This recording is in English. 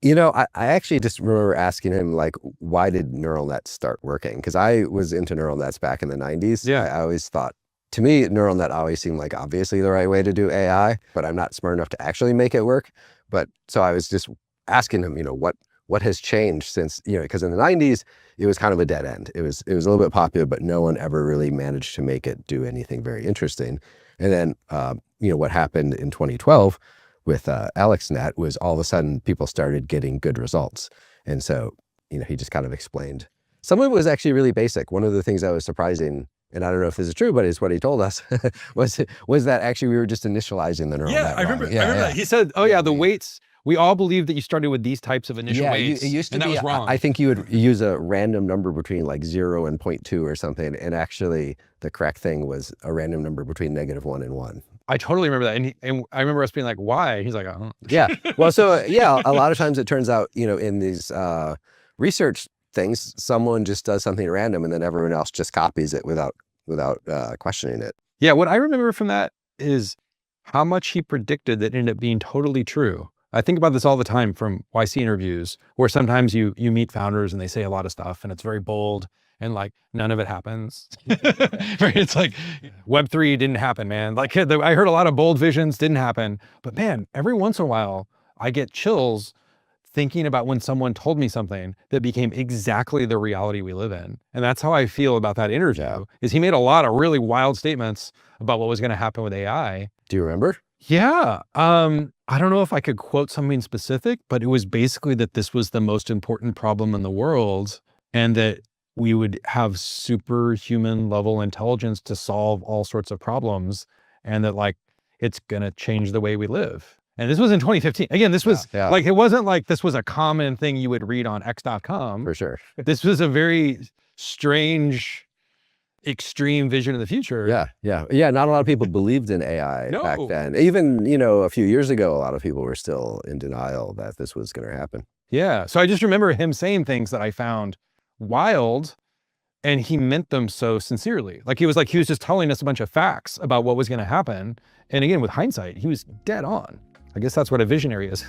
I actually just remember asking him, like, why did neural nets start working? Because I was into neural nets back in the 90s. Yeah. I always thought, to me, neural net always seemed like obviously the right way to do AI, but I'm not smart enough to actually make it work. But so I was just asking him, what has changed since, because in the 90s, it was kind of a dead end. It was a little bit popular, but no one ever really managed to make it do anything very interesting. And then, what happened in 2012 with AlexNet was all of a sudden people started getting good results. And so, he just kind of explained. Some of it was actually really basic. One of the things that was surprising, and I don't know if this is true, but it's what he told us, was that actually we were just initializing the neural net I wrong. remember that. He said, oh yeah, the weights, we all believed that you started with these types of initial weights. It used to and be, that was wrong. I think you would use a random number between like 0 and 0.2 or something. And actually the correct thing was a random number between -1 and 1. I totally remember that. And I remember us being like, why? He's like, oh. Yeah. Well, so yeah, a lot of times it turns out, in these research things, someone just does something random and then everyone else just copies it without questioning it. Yeah. What I remember from that is how much he predicted that ended up being totally true. I think about this all the time from YC interviews, where sometimes you meet founders and they say a lot of stuff and it's very bold and like none of it happens. Right? It's like Web3 didn't happen, man. Like I heard a lot of bold visions didn't happen, but man, every once in a while I get chills thinking about when someone told me something that became exactly the reality we live in. And that's how I feel about that interview, is he made a lot of really wild statements about what was going to happen with AI. Do you remember? Yeah. I don't know if I could quote something specific, but it was basically that this was the most important problem in the world and that we would have superhuman level intelligence to solve all sorts of problems, and that like, it's going to change the way we live. And this was in 2015. Again, this was like, it wasn't like this was a common thing you would read on x.com. For sure. This was a very strange, extreme vision of the future. Yeah. Not a lot of people believed in AI back then. Even, a few years ago, a lot of people were still in denial that this was going to happen. Yeah. So I just remember him saying things that I found wild, and he meant them so sincerely. Like he was just telling us a bunch of facts about what was going to happen. And again, with hindsight, he was dead on. I guess that's what a visionary is.